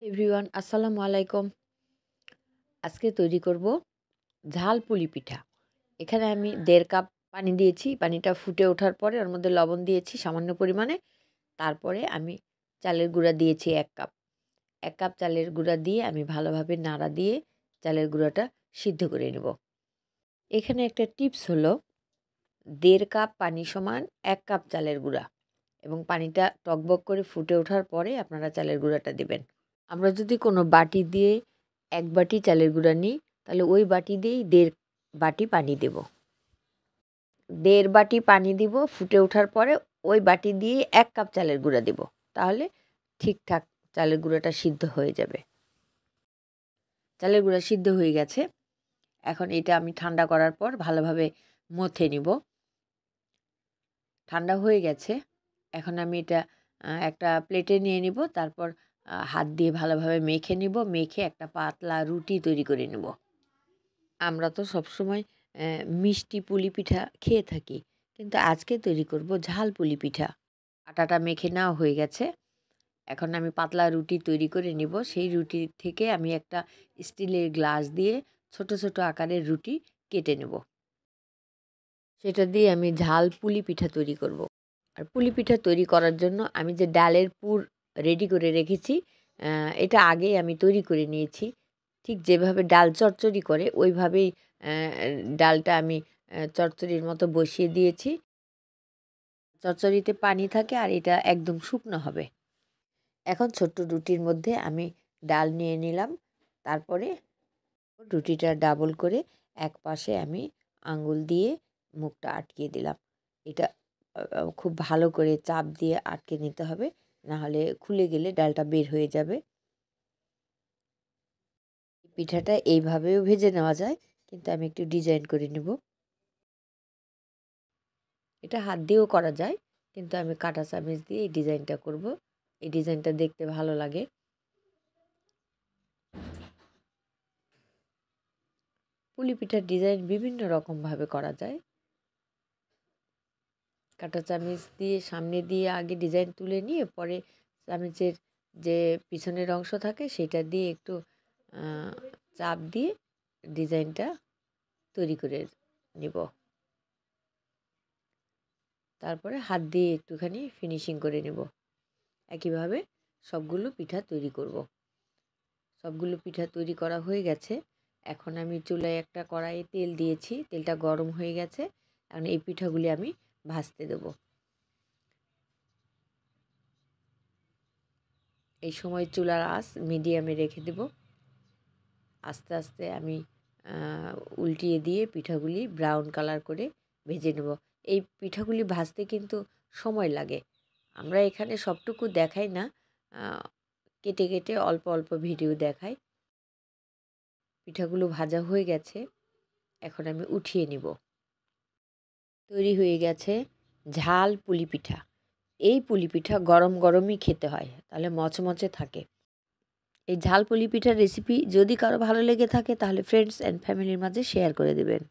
Everyone আসসালামু আলাইকুম। আজকে তৈরি করব ঝাল পুলি পিঠা। এখানে আমি 1.5 কাপ পানি দিয়েছি। পানিটা ফুটে ওঠার পরে ওর মধ্যে লবণ দিয়েছি সামান্য পরিমাণে। তারপরে আমি চালের গুঁড়া দিয়েছি 1 কাপ। 1 কাপ চালের গুঁড়া দিয়ে আমি ভালোভাবে নাড়া দিয়ে চালের গুঁড়াটা সিদ্ধ করে নেব। এখানে একটা টিপস হলো 1.5 কাপ পানি সমান 1 কাপ চালের গুঁড়া, এবং পানিটা টকবক করে ফুটে ওঠার পরে আপনারা চালের গুঁড়াটা দেবেন। আমরা যদি কোনো বাটি দিয়ে 1 বাটি চালের গুঁড়া নিই, তাহলে ওই বাটি দিয়েই 1.5 বাটি পানি দেব। 1.5 বাটি পানি দিব, ফুটে ওঠার পরে ওই বাটি দিয়ে 1 কাপ চালের গুঁড়া দেব। তাহলে ঠিকঠাক চালের গুঁড়াটা সিদ্ধ হয়ে যাবে। চালের গুঁড়া সিদ্ধ হয়ে গেছে। এখন এটা আমি ঠান্ডা করার পর ভালোভাবে মথে নিব। ঠান্ডা হয়ে গেছে। এখন আমি এটা একটা প্লেটে নিয়ে নিব। তারপর হাত দিয়ে ভালোভাবে মেখে নিব। মেখে একটা পাতলা রুটি তৈরি করে নেব। আমরা তো সবসময় মিষ্টি পুলি পিঠা খেয়ে থাকি, কিন্তু আজকে তৈরি করব ঝাল পুলি পিঠা। আটাটা মেখে নেওয়া হয়ে গেছে। এখন আমি পাতলা রুটি তৈরি করে নিব। সেই রুটি থেকে আমি একটা স্টিলের গ্লাস দিয়ে ছোট ছোট আকারের রুটি কেটে নেব। সেটা দিয়ে আমি ঝাল পুলি পিঠা তৈরি করব। আর পুলি পিঠা তৈরি করার জন্য আমি যে ডালের পুর রেডি করে রেখেছি, এটা আগেই আমি তৈরি করে নিয়েছি। ঠিক যেভাবে ডাল চচ্চড়ি করে ওইভাবেই ডালটা আমি চচ্চড়ির মতো বসিয়ে দিয়েছি। চচ্চড়িতে পানি থাকে আর এটা একদম শুকনো হবে। এখন ছোট্ট রুটির মধ্যে আমি ডাল নিয়ে নিলাম। তারপরে রুটিটা ডাবল করে এক পাশে আমি আঙুল দিয়ে মুখটা আটকিয়ে দিলাম। এটা খুব ভালো করে চাপ দিয়ে আটকে নিতে হবে, নাহলে খুলে গেলে ডালটা বের হয়ে যাবে। পিঠাটা এইভাবেও ভেজে নেওয়া যায়, কিন্তু আমি একটু ডিজাইন করে নেব। এটা হাত দিয়েও করা যায়, কিন্তু আমি কাঁটা চামচ দিয়ে এই ডিজাইনটা করব। এই ডিজাইনটা দেখতে ভালো লাগে। পুলি পিঠার ডিজাইন বিভিন্ন রকমভাবে করা যায়। কাঁটা চামচ দিয়ে সামনে দিয়ে আগে ডিজাইন তুলে নিয়ে পরে চামচের যে পিছনের অংশ থাকে সেটা দিয়ে একটু চাপ দিয়ে ডিজাইনটা তৈরি করে নেব। তারপরে হাত দিয়ে একটুখানি ফিনিশিং করে নেব। একইভাবে সবগুলো পিঠা তৈরি করব। সবগুলো পিঠা তৈরি করা হয়ে গেছে। এখন আমি চুলায় একটা কড়াইয়ে তেল দিয়েছি। তেলটা গরম হয়ে গেছে। এখন এই পিঠাগুলি আমি ভাজতে দেব। এই সময় চুলার আঁচ মিডিয়ামে রেখে দেব। আস্তে আস্তে আমি উল্টিয়ে দিয়ে পিঠাগুলি ব্রাউন কালার করে ভেজে নেব। এই পিঠাগুলি ভাজতে কিন্তু সময় লাগে। আমরা এখানে সবটুকু দেখাই না, কেটে কেটে অল্প অল্প ভিডিও দেখাই। পিঠাগুলো ভাজা হয়ে গেছে। এখন আমি উঠিয়ে নিব। তৈরি হয়ে গেছে ঝাল পুলি পিঠা। এই পুলি পিঠা গরম গরমই খেতে হয়, তাহলে মচমচে থাকে। এই ঝাল পুলি পিঠার রেসিপি যদি কারো ভালো লেগে থাকে তাহলে ফ্রেন্ডস অ্যান্ড ফ্যামিলির মাঝে শেয়ার করে দেবেন।